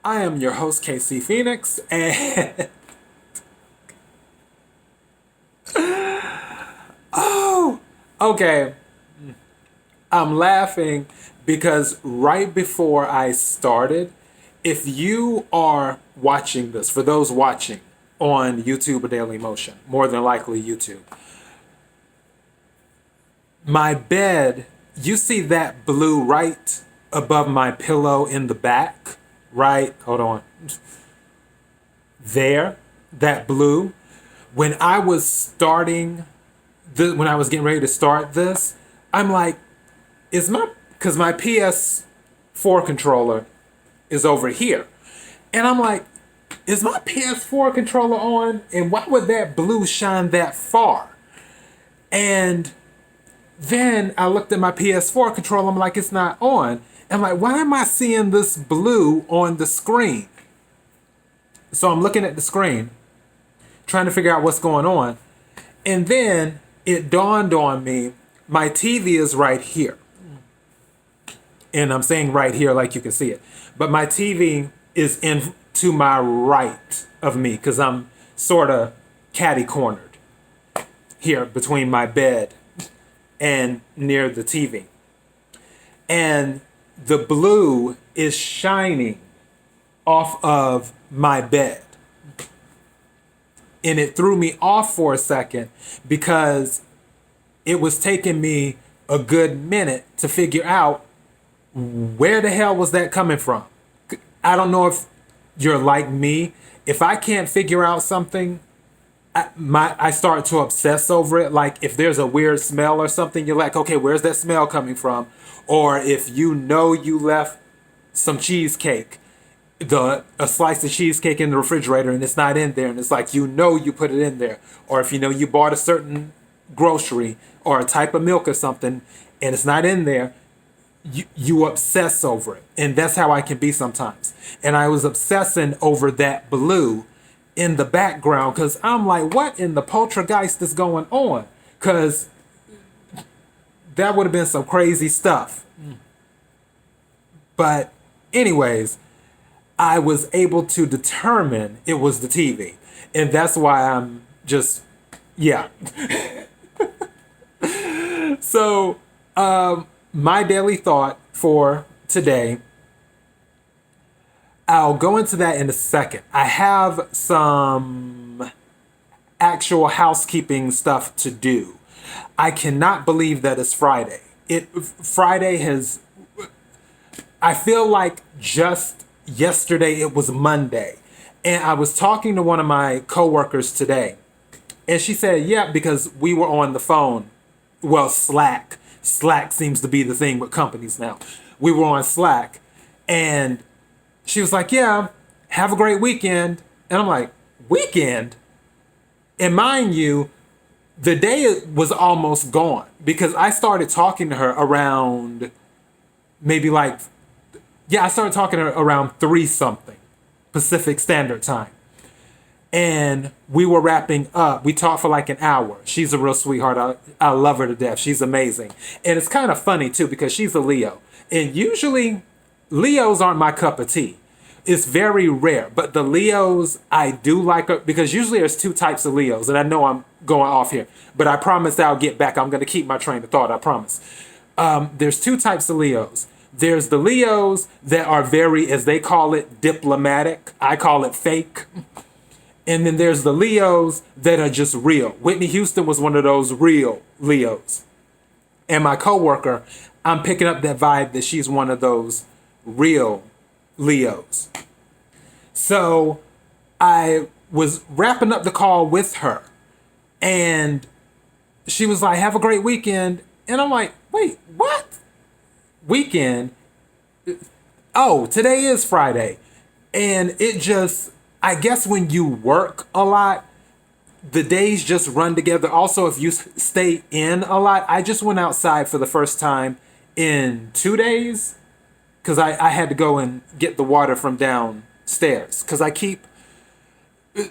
I am your host, KC Phoenix, and oh, okay. I'm laughing because right before I started, if you are watching this, for those watching on YouTube or Daily Motion, more than likely YouTube, my bed, you see that blue right above my pillow in the back, right? Hold on. There, that blue. When I was starting, when I was getting ready to start this, I'm like, because my PS4 controller is over here. And I'm like, is my PS4 controller on? And why would that blue shine that far? And then I looked at my PS4 controller. I'm like, it's not on. I'm like, why am I seeing this blue on the screen? So I'm looking at the screen, trying to figure out what's going on. And then it dawned on me, my TV is right here. And I'm saying right here like you can see it. But my TV is in to my right of me because I'm sort of catty cornered here between my bed and near the TV. And the blue is shining off of my bed. And it threw me off for a second because it was taking me a good minute to figure out where the hell was that coming from. I don't know if you're like me. If I can't figure out something, I start to obsess over it. Like if there's a weird smell or something, you're like, okay, where's that smell coming from? Or if you know you left some cheesecake, a slice of cheesecake in the refrigerator and it's not in there, and it's like you know you put it in there. Or if you know you bought a certain grocery or a type of milk or something and it's not in there, you obsess over it. And that's how I can be sometimes. And I was obsessing over that blue in the background because I'm like, what in the poltergeist is going on? Because that would have been some crazy stuff. But anyways, I was able to determine it was the TV. And that's why I'm just, yeah. So, my daily thought for today, I'll go into that in a second. I have some actual housekeeping stuff to do. I cannot believe that it's Friday. Friday has, I feel like just yesterday it was Monday. And I was talking to one of my coworkers today. And she said, yeah, because we were on the phone. Well, Slack. Slack seems to be the thing with companies now. We were on Slack. And she was like, yeah, have a great weekend. And I'm like, weekend? And mind you, the day was almost gone. Because I started talking to her around I started talking to her around 3 something Pacific Standard Time. And we were wrapping up. We talked for like an hour. She's a real sweetheart. I love her to death. She's amazing. And it's kind of funny too because she's a Leo. And usually Leos aren't my cup of tea. It's very rare. But the Leos, I do like her because usually there's 2 types of Leos. And I know I'm going off here. But I promise I'll get back. I'm going to keep my train of thought. I promise. There's 2 types of Leos. There's the Leos that are very, as they call it, diplomatic. I call it fake. And then there's the Leos that are just real. Whitney Houston was one of those real Leos. And my coworker, I'm picking up that vibe that she's one of those real Leos. So I was wrapping up the call with her. And she was like, have a great weekend. And I'm like, wait, what? Weekend? Oh, today is Friday. And it just, I guess when you work a lot, the days just run together. Also, if you stay in a lot, I just went outside for the first time in 2 days because I had to go and get the water from downstairs because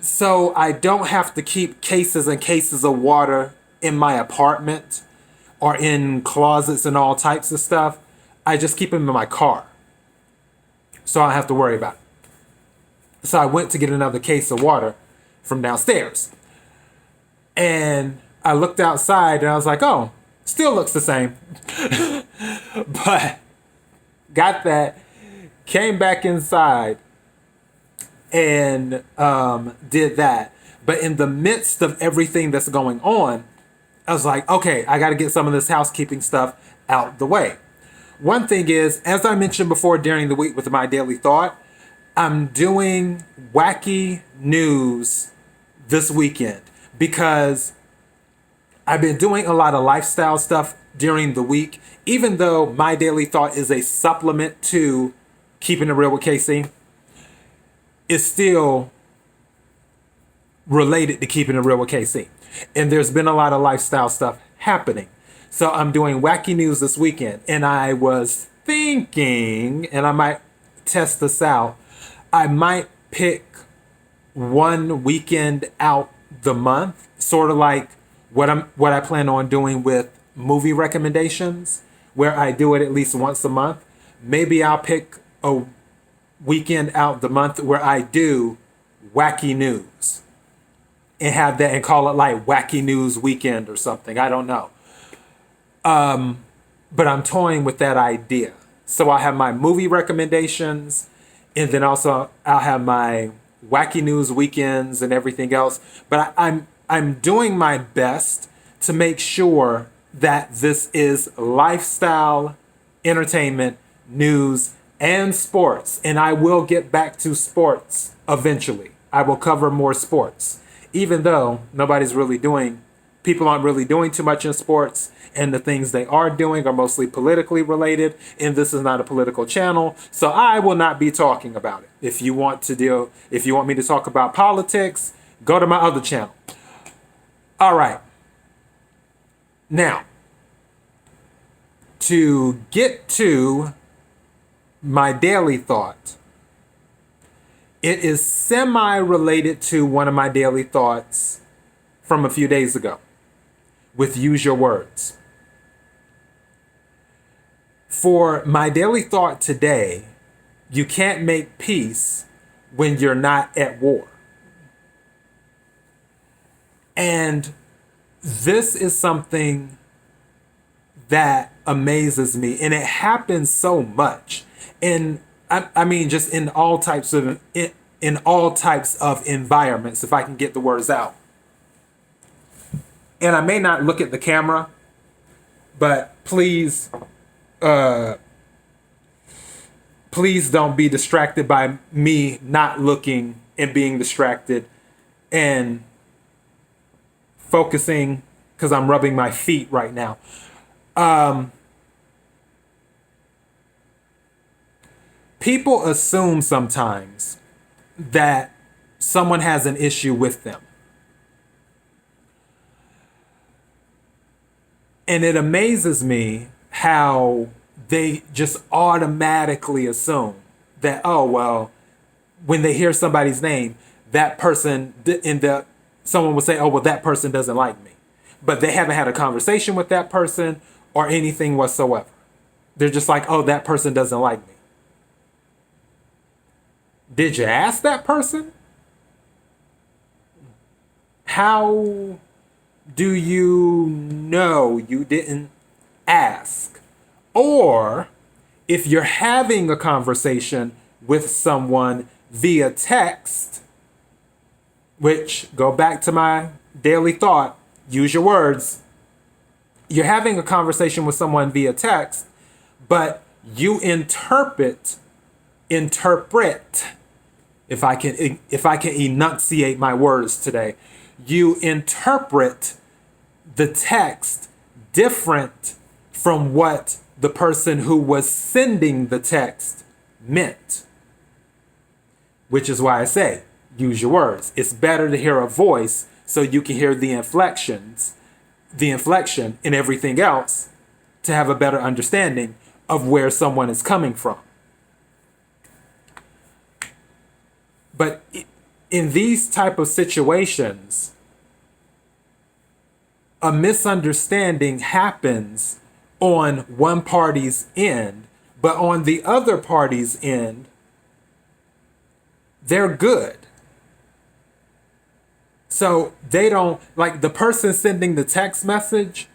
so I don't have to keep cases and cases of water in my apartment or in closets and all types of stuff. I just keep them in my car so I don't have to worry about it. So I went to get another case of water from downstairs. And I looked outside and I was like, oh, still looks the same. But got that, came back inside and did that. But in the midst of everything that's going on, I was like, okay, I got to get some of this housekeeping stuff out the way. One thing is, as I mentioned before during the week with my daily thought, I'm doing wacky news this weekend because I've been doing a lot of lifestyle stuff during the week, even though my daily thought is a supplement to keeping it real with KC. It's still related to keeping it real with KC. And there's been a lot of lifestyle stuff happening. So I'm doing wacky news this weekend. And I was thinking, and I might test this out, I might pick one weekend out the month, sort of like what I plan on doing with movie recommendations, where I do it at least once a month. Maybe I'll pick a weekend out the month where I do wacky news and have that and call it like Wacky News Weekend or something. I don't know. But I'm toying with that idea. So I'll have my movie recommendations, and then also I'll have my wacky news weekends and everything else. But I'm doing my best to make sure that this is lifestyle, entertainment, news, and sports. And I will get back to sports eventually. I will cover more sports, even though people aren't really doing too much in sports, and the things they are doing are mostly politically related, and this is not a political channel, so I will not be talking about it. If you want me to talk about politics, go to my other channel. All right. Now, to get to my daily thought, it is semi-related to one of my daily thoughts from a few days ago with Use Your Words. For my daily thought today, you can't make peace when you're not at war. And this is something that amazes me, and it happens so much. And I mean, just in all types of environments, if I can get the words out. And I may not look at the camera, but please don't be distracted by me not looking and being distracted and focusing, because I'm rubbing my feet right now. People assume sometimes that someone has an issue with them. And it amazes me how they just automatically assume that, oh, well, when they hear somebody's name, that person, someone will say, oh, well, that person doesn't like me. But they haven't had a conversation with that person or anything whatsoever. They're just like, oh, that person doesn't like me. Did you ask that person? How do you know you didn't ask? Or if you're having a conversation with someone via text, which, go back to my daily thought, use your words. You're having a conversation with someone via text, but you interpret, if I can enunciate my words today, you interpret the text different from what the person who was sending the text meant. Which is why I say, use your words. It's better to hear a voice so you can hear the inflection and everything else to have a better understanding of where someone is coming from. But in these type of situations, a misunderstanding happens on one party's end, but on the other party's end, they're good. So they don't, like the person sending the text message,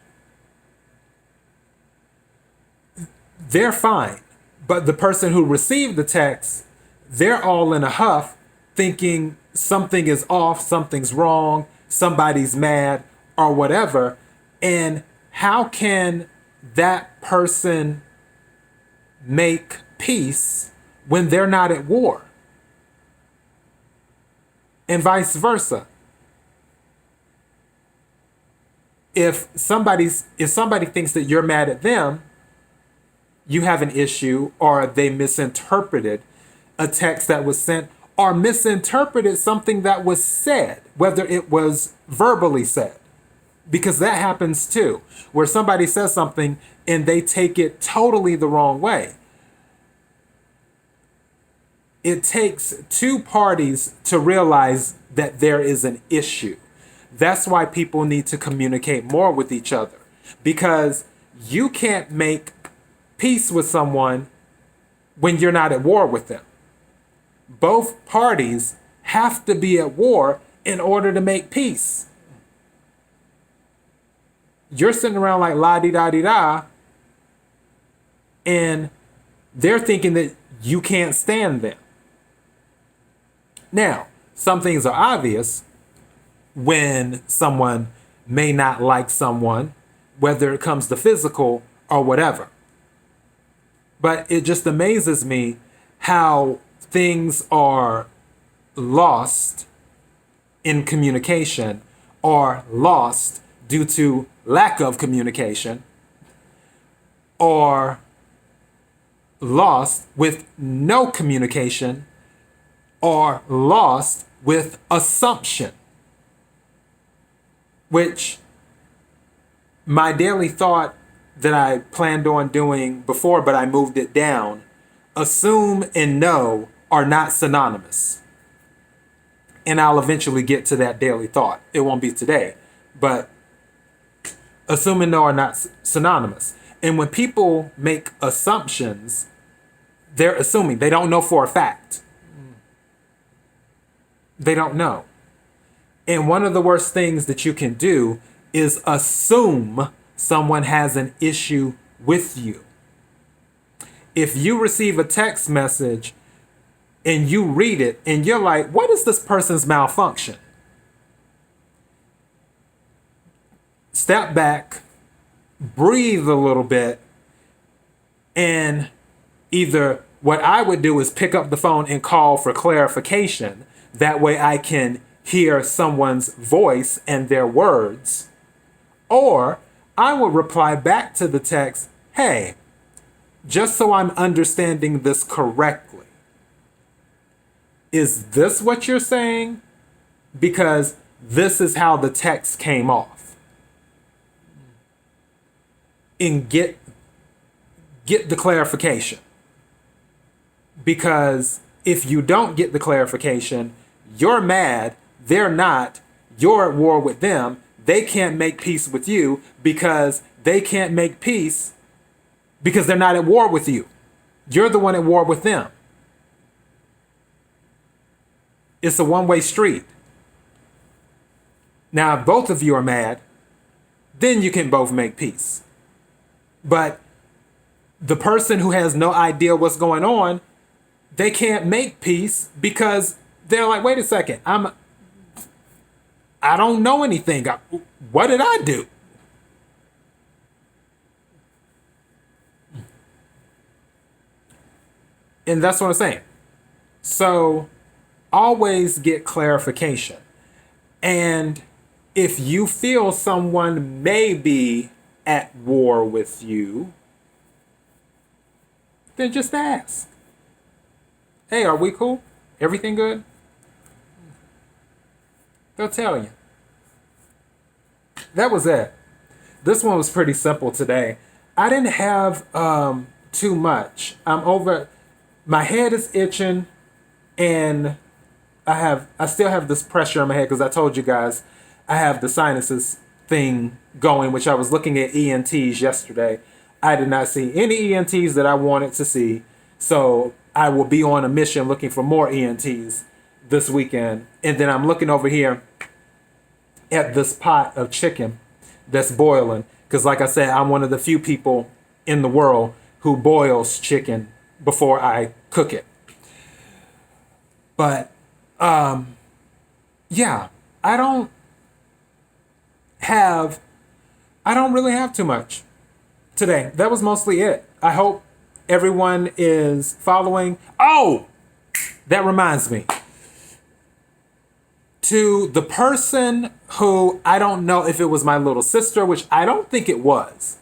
they're fine. But the person who received the text, they're all in a huff thinking something is off, something's wrong, somebody's mad or whatever. And how can that person make peace when they're not at war? And vice versa. If somebody thinks that you're mad at them, you have an issue, or they misinterpreted a text that was sent, or misinterpreted something that was said, whether it was verbally said. Because that happens too, where somebody says something and they take it totally the wrong way. It takes two parties to realize that there is an issue. That's why people need to communicate more with each other, because you can't make peace with someone when you're not at war with them. Both parties have to be at war in order to make peace. You're sitting around like la-di-da-di-da, and they're thinking that you can't stand them. Now, some things are obvious when someone may not like someone, whether it comes to physical or whatever. But it just amazes me how things are lost in communication, or lost due to lack of communication, or lost with no communication, or lost with assumption. Which my daily thought that I planned on doing before, but I moved it down, assume and know are not synonymous. And I'll eventually get to that daily thought. It won't be today, but assume and know are not synonymous. And when people make assumptions, they're assuming. They don't know for a fact. They don't know. And one of the worst things that you can do is assume someone has an issue with you. If you receive a text message and you read it and you're like, what is this person's malfunction? Step back, breathe a little bit, and either what I would do is pick up the phone and call for clarification. That way I can hear someone's voice and their words. Or I will reply back to the text, hey, just so I'm understanding this correctly, is this what you're saying? Because this is how the text came off. And get the clarification. Because if you don't get the clarification, you're mad, they're not, you're at war with them, they can't make peace with you because they can't make peace because they're not at war with you. You're the one at war with them. It's a one-way street. Now, if both of you are mad, then you can both make peace. But the person who has no idea what's going on, they can't make peace because they're like, wait a second, I don't know anything. What did I do? And that's what I'm saying. So always get clarification. And if you feel someone may be at war with you, then just ask. Hey, are we cool? Everything good? They'll tell you. That was it. This one was pretty simple today. I didn't have too much. My head is itching, and I still have this pressure on my head because I told you guys I have the sinuses thing going, which I was looking at ENTs yesterday. I did not see any ENTs that I wanted to see, so I will be on a mission looking for more ENTs. this weekend. And then I'm looking over here at this pot of chicken that's boiling. Because like I said, I'm one of the few people in the world who boils chicken before I cook it. But yeah, I don't really have too much today. That was mostly it. I hope everyone is following. Oh, that reminds me. To the person who, I don't know if it was my little sister, which I don't think it was,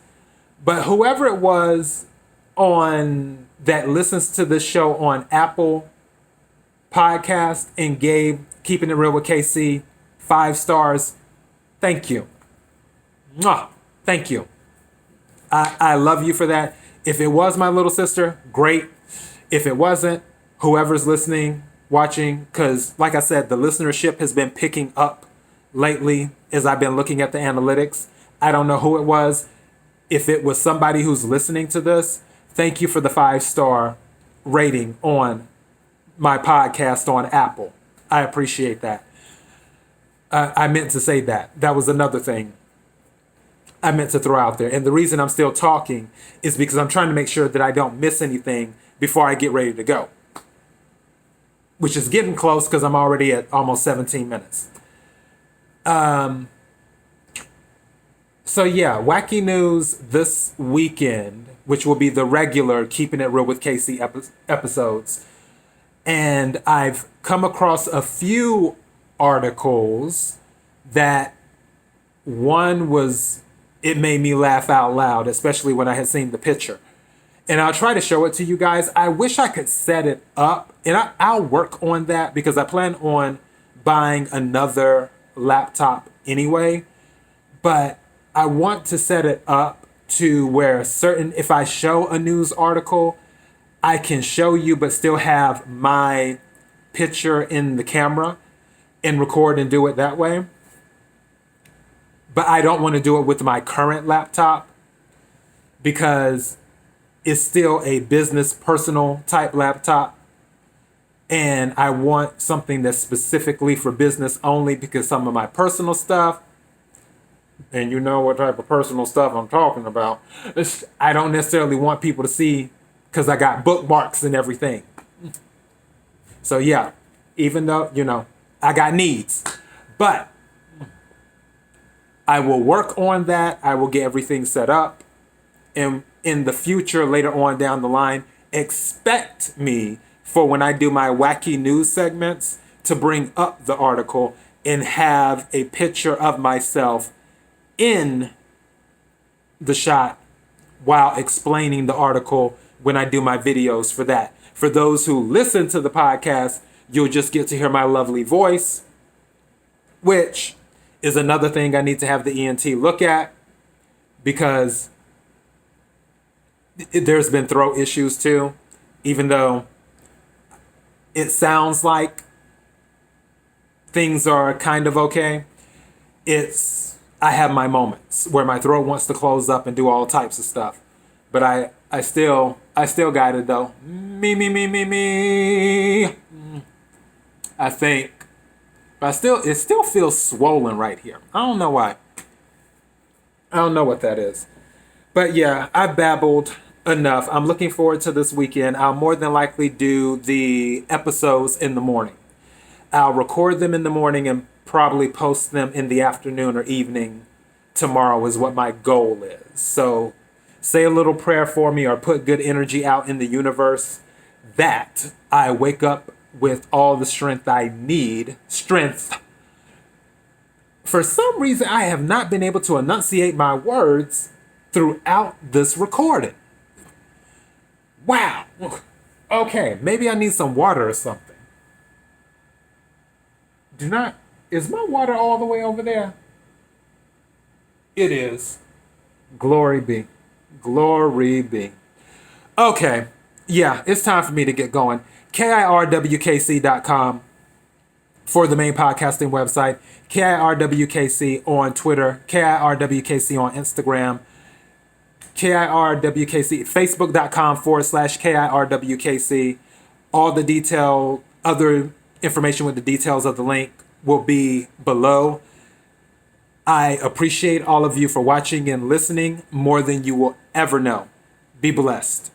but whoever it was on that listens to this show on Apple Podcast and gave Keeping It Real with KC 5 stars, thank you. Mwah, thank you. I love you for that. If it was my little sister, great. If it wasn't, whoever's listening, watching, because like I said, the listenership has been picking up lately as I've been looking at the analytics. I don't know who it was. If it was somebody who's listening to this, thank you for the 5-star rating on my podcast on Apple. I appreciate that. I meant to say that. That was another thing I meant to throw out there. And the reason I'm still talking is because I'm trying to make sure that I don't miss anything before I get ready to go, which is getting close because I'm already at almost 17 minutes. So yeah, wacky news this weekend, which will be the regular Keeping It Real with KC episodes. And I've come across a few articles that one was, it made me laugh out loud, especially when I had seen the picture. And I'll try to show it to you guys. I wish I could set it up, and I'll work on that because I plan on buying another laptop anyway. But I want to set it up to where if I show a news article, I can show you but still have my picture in the camera and record and do it that way. But I don't want to do it with my current laptop because it's still a business, personal type laptop. And I want something that's specifically for business only because some of my personal stuff, and you know what type of personal stuff I'm talking about, I don't necessarily want people to see because I got bookmarks and everything. So yeah, even though, I got needs. But I will work on that. I will get everything set up. And in the future, later on down the line, expect me for when I do my wacky news segments to bring up the article and have a picture of myself in the shot while explaining the article when I do my videos for that. For those who listen to the podcast, you'll just get to hear my lovely voice, which is another thing I need to have the ENT look at because there's been throat issues too, even though it sounds like things are kind of okay. I have my moments where my throat wants to close up and do all types of stuff, but I still got it though. Me. I think, but it still feels swollen right here. I don't know why. I don't know what that is. But yeah, I babbled enough. I'm looking forward to this weekend. I'll more than likely do the episodes in the morning. I'll record them in the morning and probably post them in the afternoon or evening tomorrow is what my goal is. So say a little prayer for me or put good energy out in the universe that I wake up with all the strength I need. Strength. For some reason, I have not been able to enunciate my words throughout this recording. Wow. Okay, maybe I need some water or something. Is my water all the way over there? It is. Glory be. Glory be. Okay. Yeah, it's time for me to get going. KIRWKC.com for the main podcasting website. KIRWKC on Twitter. KIRWKC on Instagram. KIRWKC. Facebook.com/KIRWKC. All the other Information with the details of the link will be below. I appreciate all of you for watching and listening more than you will ever know. Be blessed.